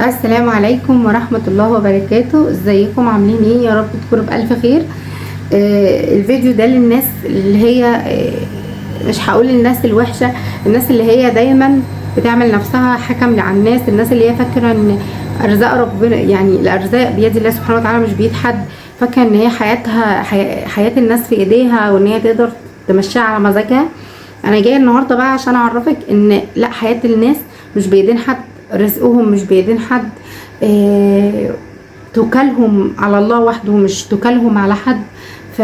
السلام عليكم ورحمة الله وبركاته. ازيكم عاملين ايه؟ يا رب تكونوا بألف خير. الفيديو ده للناس اللي هي مش هقول الناس الوحشة، الناس اللي هي دايما بتعمل نفسها حكم على الناس، الناس اللي هي فاكرة ان ارزاق ربنا، يعني الارزاق بيد الله سبحانه وتعالى مش بيد حد، فاكرة ان هي حياتها حياة الناس في ايديها وان هي تقدر تمشيها على مزاجها. انا جايه النهارده بقى عشان اعرفك ان لا، حياة الناس مش بايدين حد، رزقهم مش بايدين حد، توكلهم على الله وحده، مش توكلهم على حد. ف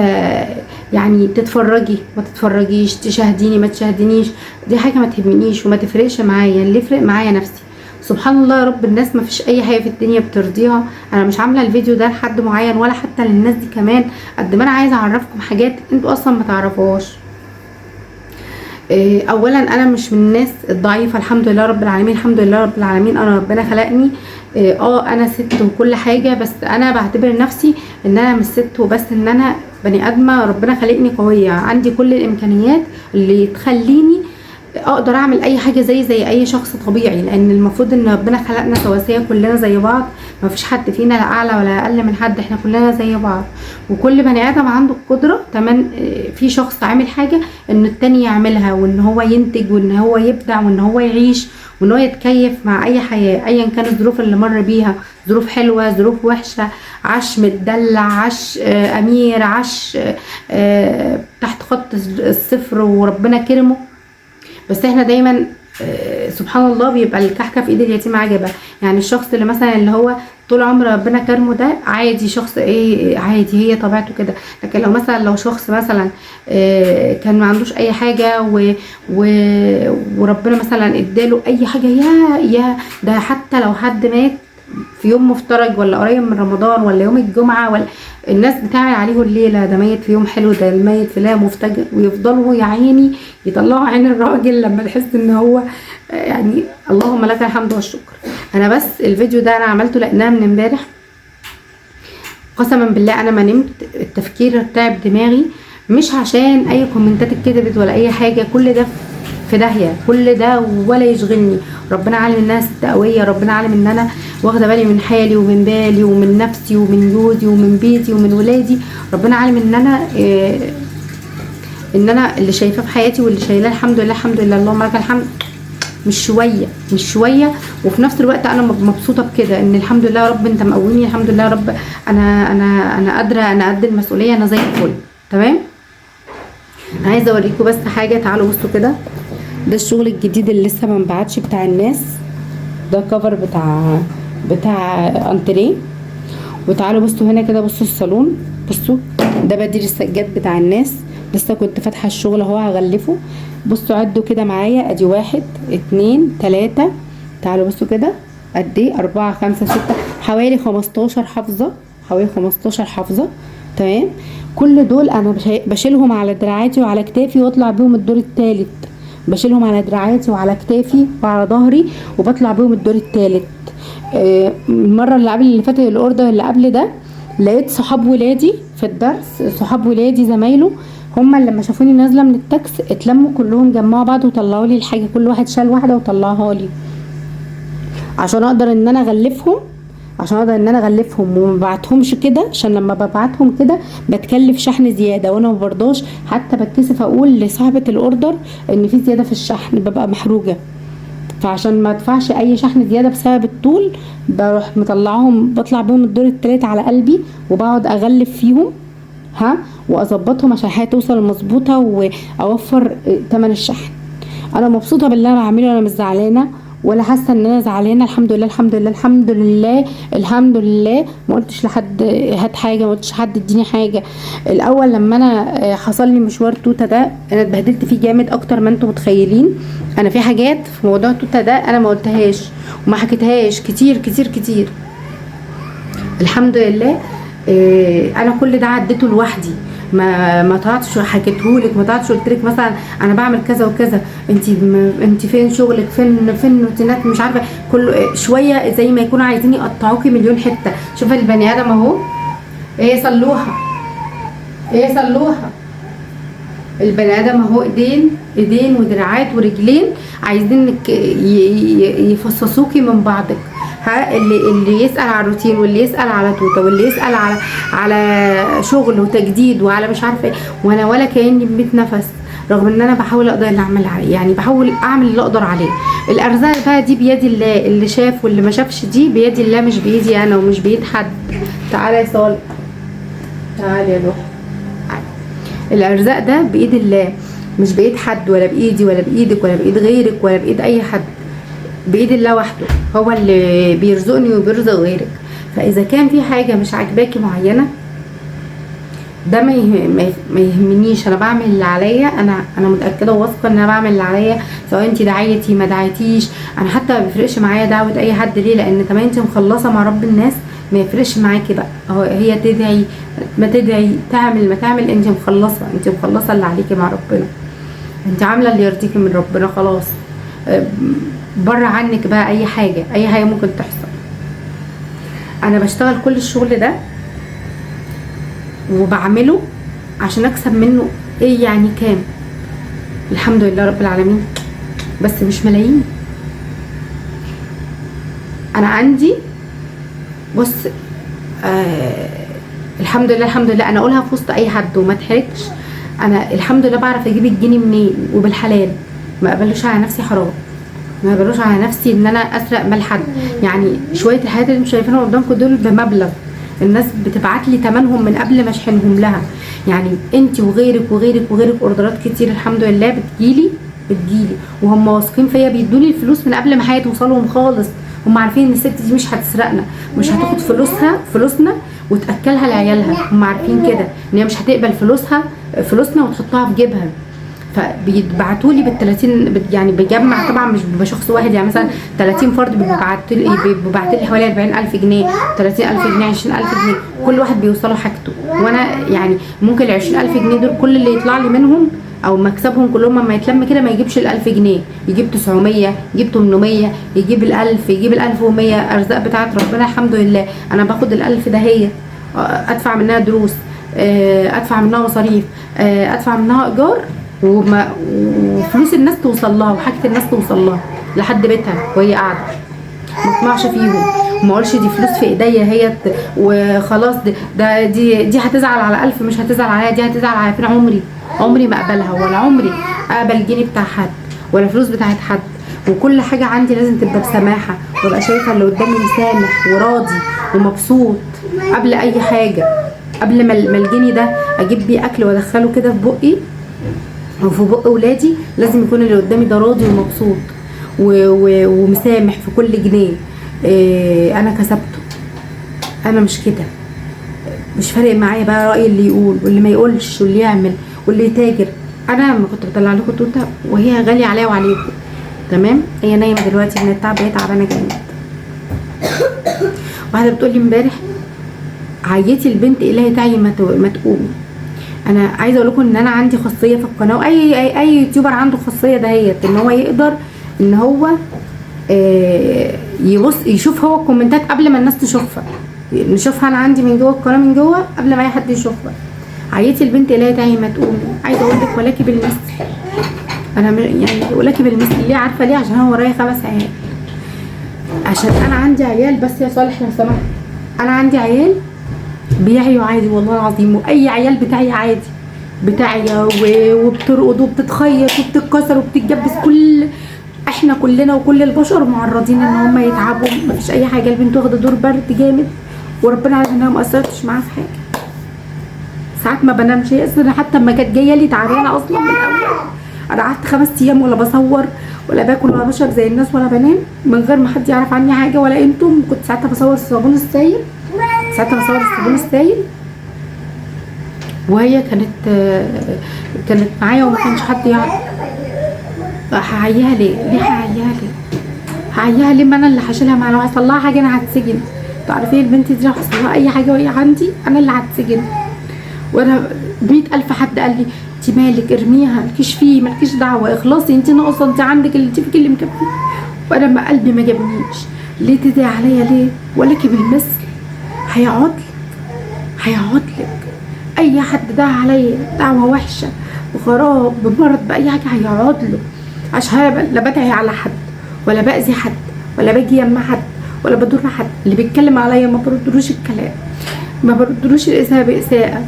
يعني تتفرجي ما تتفرجيش، تشاهديني ما تشاهدينيش، دي حاجه ما تهمنيش وما تفرقش معايا. اللي يفرق معايا نفسي. سبحان الله يا رب، الناس ما فيش اي حاجه في الدنيا بترضيها. انا مش عامله الفيديو ده لحد معين ولا حتى للناس دي كمان، قد ما انا عايزه اعرفكم حاجات انتوا اصلا ما تعرفوهاش. اولا انا مش من الناس الضعيفه، الحمد لله رب العالمين، الحمد لله رب العالمين. انا ربنا خلقني انا ست وكل حاجه، بس انا بعتبر نفسي ان انا مش ست وبس، ان انا بني ادمه. ربنا خلقني قويه، عندي كل الامكانيات اللي تخليني اقدر اعمل اي حاجه زي اي شخص طبيعي، لان المفروض ان ربنا خلقنا سواسيه، كلنا زي بعض، ما فيش حد فينا لا اعلى ولا اقل من حد، احنا كلنا زي بعض. وكل بني ادم عنده القدره كمان في شخص عامل حاجه ان التاني يعملها، وان هو ينتج، وان هو يبدع، وان هو يعيش، وان هو يتكيف مع اي حياه ايا كانت الظروف اللي مر بيها، ظروف حلوه ظروف وحشه، عاش متدلع، عاش امير، عاش تحت خط الصفر وربنا كرمه. بس احنا دايما سبحان الله بيبقى الكحكه في ايد اليتيم عجبه. يعني الشخص اللي مثلا اللي هو طول عمر ربنا كرمه ده عادي، شخص عادي، هي طبيعته كده. لكن لو شخص مثلا كان ما عندوش اي حاجه وربنا مثلا اداله اي حاجه، يا ده حتى لو حد مات في يوم مفترج ولا قريب من رمضان ولا يوم الجمعه، ولا الناس بتعمل عليه الليله ده ميت في يوم حلو، ده الميت في ليله مفترج، ويفضلوا يا عيني يطلعوا عين الراجل لما تحس ان هو يعني اللهم لك الحمد والشكر. انا بس الفيديو ده انا عملته لانها من امبارح قسما بالله انا ما نمت، التفكير تعب دماغي، مش عشان اي كومنتات اتكتبت ولا اي حاجه، كل ده في داهيه، كل ده ولا يشغلني. ربنا عالم ان انا ست قويه، ربنا عالم ان انا واخده بالي من حالي ومن بالي ومن نفسي ومن جوزي ومن بيتي ومن ولادي. ربنا عالم ان انا اللي شايفاه في حياتي واللي شايلاه الحمد لله، الحمد لله اللهم لك الحمد. مش شويه، وفي نفس الوقت انا مبسوطه بكده، ان الحمد لله يا رب انت مقويني، الحمد لله يا رب انا قادره، انا قد المسؤوليه، انا زي الفل تمام. انا عايزه اوريكم بس حاجه، تعالوا بصوا كده، ده الشغل الجديد اللي لسه ما انبعتش بتاع الناس، ده كفر بتاع انتريه. وتعالوا بصوا هنا كده، بصوا الصالون، بصوا ده بديل السجاد بتاع الناس، لسه كنت فاتحه الشغل اهو هغلفه. بصوا عدوا كده معايا، ادي 1 2 3، تعالوا بصوا كده قد ايه، 4 5 6، حوالي 15 حافظه، حوالي 15 حافظه تمام. كل دول انا بشيلهم على دراعاتي وعلى كتافي واطلع بيهم الدور الثالث، بشيلهم على دراعاتي وعلى كتافي وعلى ظهري وبطلع بيهم الدور الثالث. المره اللي قبل اللي فاتت، الاوردر اللي قبل ده، لقيت صحاب ولادي في الدرس، صحاب ولادي زمايله، هما لما شافوني نازله من التاكس اتلموا كلهم جمعوا بعض وطلعوا لي الحاجه، كل واحد شال واحده وطلعها لي عشان اقدر ان انا اغلفهم، وما ببعتهمش كده، عشان لما ببعتهم كده بتكلف شحن زياده وانا ما برضاش، حتى بتكسف اقول لصاحبه الاوردر ان في زياده في الشحن، ببقى محروجه. فعشان ما ادفعش اي شحن زياده بسبب الطول، بروح مطلعهم، بطلع بيهم الدور التالت على قلبي وبقعد اغلف فيهم واظبطهم عشان الحاجه توصل مظبوطه واوفر تمن الشحن. انا مبسوطه باللي انا بعمله، انا مش زعلانه ولا حاسه ان انا زعلانه، الحمد لله الحمد لله الحمد لله الحمد لله. ما قلتش لحد هات حاجه، ما قلتش لحد اديني حاجه. الاول لما انا حصل لي مشوار توته ده، انا اتبهدلت فيه جامد اكتر ما انتم متخيلين. انا في حاجات في موضوع توته ده انا ما قلتهاش وما حكيتهاش كتير كتير كتير، الحمد لله. انا كل ده عديته لوحدي، ما طلعتش حكيتهولك، ما طلعتش قلتلك مثلا انا بعمل كذا وكذا، انت فين شغلك، فين روتينات، مش عارفه، كل شويه زي ما يكونوا عايزين يقطعوكي مليون حته. شوف البني ادم اهو، ايه صلوها، ايه صلوها، البني ادم اهو ايدين ودراعات ورجلين، عايزينك يفصصوكي من بعضك. ها اللي يسأل على الروتين، واللي يسأل على توته، واللي يسأل على شغل وتجديد وعلى مش عارفه ايه، وانا ولا كاني ب100 نفس، رغم ان انا بحاول اقدر اللي اعمل عليه، يعني بحاول اعمل اللي اقدر عليه. الارزاق بقى دي بيد الله، اللي شاف واللي ما شافش دي بيد الله، مش بايدي انا ومش بايد حد. تعالى يا صالح، تعالى يا روح. الارزاق ده بايد الله، مش بايد حد، ولا بايدي ولا بايدك ولا بايد غيرك ولا بايد اي حد، بايد الله وحده، هو اللي بيرزقني وبيرزق غيرك. فاذا كان في حاجه مش عاجباكي معينه، ده ما يهمنيش، انا بعمل اللي عليا، انا متاكده وواثقه ان انا بعمل اللي عليا، سواء انت دعيتي ما دعيتيش، انا حتى ما بيفرقش معايا دعوه اي حد. ليه؟ لان طالما انت مخلصه مع رب الناس ما يفرقش معاكي بقى، هي تدعي ما تدعي، تعمل ما تعمل، انت مخلصه اللي عليكي مع ربنا، انت عامله اللي يرضيكي من ربنا خلاص. بره عنك بقى اي حاجه ممكن تحصل. انا بشتغل كل الشغل ده وبعمله عشان اكسب منه ايه يعني كام، الحمد لله رب العالمين، بس مش ملايين. انا عندي بص الحمد لله انا اقولها في وسط اي حد وما تحرجش، انا الحمد لله بعرف اجيب الجنيه منين وبالحلال، ما اقبلوش على نفسي حرام، ما اقبلوش على نفسي ان انا اسرق مال حد. يعني شويه الحاجات اللي انتم شايفينها قدامكم دول بمبلغ، الناس بتبعت لي ثمنهم من قبل ما اشحنهم لها، يعني انت وغيرك اوردرات كتير الحمد لله بتجيلي وهم واثقين فيا، بيدوني الفلوس من قبل ما حاجه توصلهم خالص، هم عارفين ان الست دي مش هتسرقنا، مش هتاخد فلوسنا وتاكلها لعيالها، هم عارفين كده ان هي مش هتقبل فلوسنا وتحطها في جيبها. فبيبعتوا لي بال30، يعني بجمع طبعا مش بشخص واحد، يعني مثلا 30 فرد بيبعت لي حوالي 40,000 جنيه، 30,000 جنيه، 20,000 جنيه، كل واحد بيوصله حاجته، وانا يعني ممكن ال 20,000 جنيه دول كل اللي يطلع لي منهم او مكسبهم كلهم لما يتلم كده ما يجيبش ال1000 جنيه، يجيب 900، يجيب 800، يجيب ال1000، يجيب ال1100، ارزاق بتاعت ربنا الحمد لله. انا باخد ال1000 ده هي ادفع منها دروس، ادفع منها مصاريف، ادفع منها ايجار، وفلوس الناس توصل لها وحاجه الناس توصل لها لحد بيتها وهي قاعده، ما اطمعش فيهم وما اقولش دي فلوس في ايديا هي وخلاص، دي هتزعل على 1000 مش هتزعل عليها، دي هتزعل على فين، عمري ما اقبلها، ولا عمري اقبل جنيه بتاع حد ولا فلوس بتاعت حد. وكل حاجه عندي لازم تبقى بسماحه، وابقى شايفه اللي قدامي مسامح وراضي ومبسوط قبل اي حاجه، قبل ما الجنيه ده اجيب بيه اكل وادخله كده في بقي وفي بق ولادي، لازم يكون اللي قدامي ده راضي ومبسوط ومسامح في كل جنيه انا كسبته. انا مش كده، مش فارق معايا بقى رأي اللي يقول واللي ما يقولش واللي يعمل واللي يتاجر. انا لما كنت بطلع لكم توته وهي غاليه عليا وعليكم تمام، هي نايمه دلوقتي من التعب، هي تعبانه جامد. واحده بتقول لي امبارح عيتي البنت الهي تعي ما تقومي. انا عايزه اقول لكم ان انا عندي خاصيه في القناه، اي يوتيوبر عنده خاصيه دهيت، ان هو يقدر ان هو يبص يشوف هو الكومنتات قبل ما الناس نشوفها انا عندي من جوه القناه من جوه قبل ما اي حد يشوفها. عيتي البنت الهي تعي ما تقومي. عايزه اقول لك ولكن بالمثل، انا يعني ولكن بالمثل ليه؟ عارفه ليه؟ عشان هو ورايا 5 عيال، عشان انا عندي عيال. بس يا صالح لو سمحت، انا عندي عيال بيعيوا عادي والله العظيم، واي عيال بتاعي عادي بتاعي وبترقد وبتتخيط وبتتكسر وبتتجبس، احنا كلنا وكل البشر معرضين ان هم يتعبوا، مفيش اي حاجه. البنت واخده دور برد جامد وربنا عارف انها ما اثرتش معاها في حاجه، ساعات ما بنامش. هي اصلا حتى لما كانت جايه لي تعبانه اصلا من الاول، انا قعدت 5 ايام ولا بصور ولا باكل ولا بشرب زي الناس ولا بنام من غير ما حد يعرف عني حاجه ولا انتم. كنت ساعتها بصور الصابون السائل، وهي كانت معايا وما كانش حد يعرف. هعيها ليه؟ هعيها ليه؟ ما انا اللي هشيلها، ما لو حصل لها حاجه انا هتسجن. تعرفي البنت دي لو حصل لها اي حاجه وهي عندي انا اللي هتسجن. وانا 100,000 حد قال لي انت مالك، ارميها، مالكيش فيه، مالكيش دعوه، اخلصي، انت ناقصه، انت عندك اللي فيك اللي مكفي. وانا ما قلبي ما جابنيش. ليه تدعي عليا ليه؟ ولكن بالمثل هيقعدلك. اي حد دعا عليا دعوه وحشه بخراب بمرض باي حاجه هيقعدله، عشان لا بدعي على حد ولا باذي حد ولا باجي يم حد ولا بضر حد. اللي بيتكلم عليا ما بردلوش الكلام، ما بردلوش الاساءه باساءه.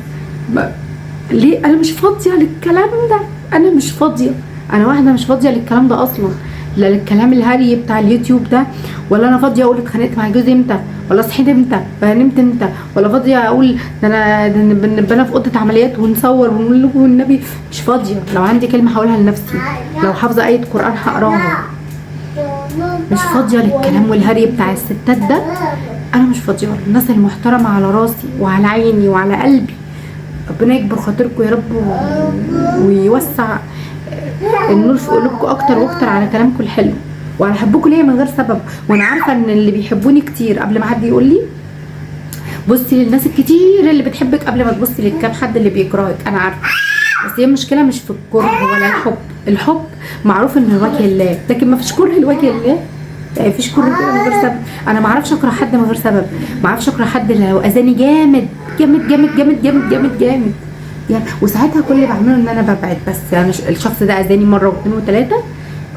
ليه؟ انا مش فاضيه للكلام ده، انا مش فاضيه، انا واحده مش فاضيه للكلام ده اصلا، لا للكلام الهري بتاع اليوتيوب ده، ولا انا فاضيه اقول اتخانقت مع جوزي امتى، ولا صحيت امتى، ولا نمت امتى، ولا فاضيه اقول ده انا في اوضه عمليات ونصور ونقول لكم والنبي. مش فاضيه. لو عندي كلمه هقولها لنفسي، لو حافظه ايه قران هقراها. مش فاضيه للكلام والهري بتاع الستات ده، انا مش فاضيه. الناس المحترمه على راسي وعلى عيني وعلى قلبي. ربنا يكبر خاطركم يا رب ويوسع النور في قلوبكم اكتر واكتر على كلامكم الحلو وعلى حبكم ليا من غير سبب. وانا عارفه ان اللي بيحبوني كتير. قبل ما حد يقول لي بصي للناس الكتير اللي بتحبك قبل ما تبصي للكام حد اللي بيكرهك، انا عارفه. بس هي المشكله مش في الكره ولا الحب. الحب معروف ان لوجه الله، لكن ما فيش كره لوجه الله. يعني مفيش كره كده من غير سبب. انا ما اعرفش اكره حد من غير سبب، ما اعرفش اكره حد لو اذاني جامد جامد جامد جامد جامد جامد جامد يعني. وساعتها كل اللي بعمله ان انا ببعد. بس يعني الشخص ده اذاني مره واثنين وثلاثه،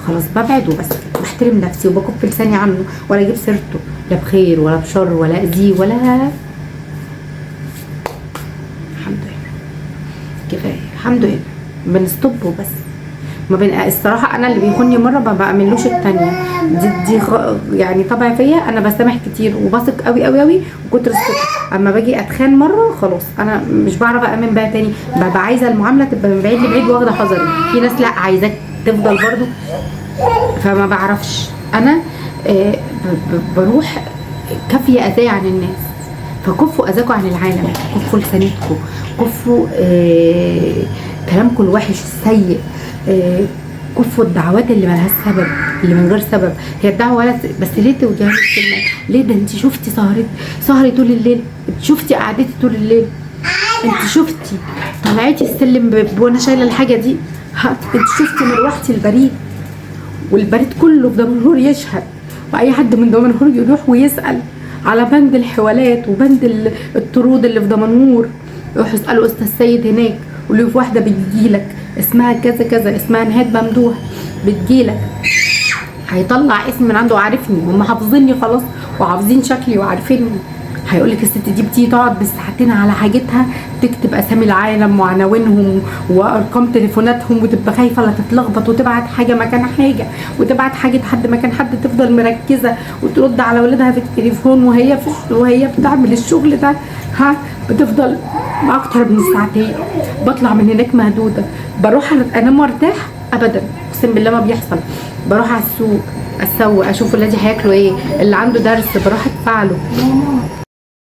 خلاص ببعد وبس. بحترم نفسي وبكف لساني عنه ولا اجيب سيرته لا بخير ولا بشر ولا اذيه ولا. الحمد لله كفايه، الحمد لله. بنستوب وبس. ما بين الصراحه انا اللي بيخوني مره ما بعملوش الثانيه. دي يعني طبع فيا. انا بسامح كتير وبثق قوي قوي قوي وكتر الثقه. اما باجي اتخان مره خلاص انا مش بعرف امن بقى تاني. ببقى عايزه المعامله تبقى من بعيد لبعيد واخده حذري. في ناس لا عايزاك تفضل برضو، فما بعرفش. انا بروح كافيه اذايا عن الناس. فكفوا اذاكم عن العالم، كفوا لسانتكم، كفوا كلامكم الوحش السيء، كفوا الدعوات اللي ملهاش سبب، اللي من غير سبب. هي الدعوه ولا بس ليه توجعي الكلمه؟ ليه؟ ده انت شفتي سهري طول الليل، شفتي قعدتي طول الليل، انت شفتي طلعتي السلم وانا شايله الحاجه دي، انت شفتي مروحتي البريد والبريد كله في دمنهور يشهد، واي حد من دمنهور يروح ويسال على بند الحوالات وبند الطرود اللي في دمنهور، يروح يسالوا استاذ سيد هناك ولو في واحده بتجيلك اسمها كذا كذا، اسمها نهاد ممدوح، بتجيلك هيطلع اسم من عنده وعارفني، هم حافظيني خلاص وحافظين شكلي وعارفيني. هيقولك الست دي بتيجي تقعد بالساعتين على حاجتها تكتب اسامي العالم وعناوينهم وارقام تليفوناتهم وتبقى خايفه لا تتلخبط وتبعت حاجه مكان حاجه وتبعت حاجه حد مكان حد، تفضل مركزه وترد على ولادها في التليفون وهي بتعمل الشغل ده. بتفضل اكتر من ساعتين. بطلع من هناك مهدوده. بروح انام وارتاح؟ ابدا، اقسم بالله ما بيحصل. بروح على السوق اسوق اشوف ولادي هياكلوا ايه، اللي عنده درس بروح ادفع له.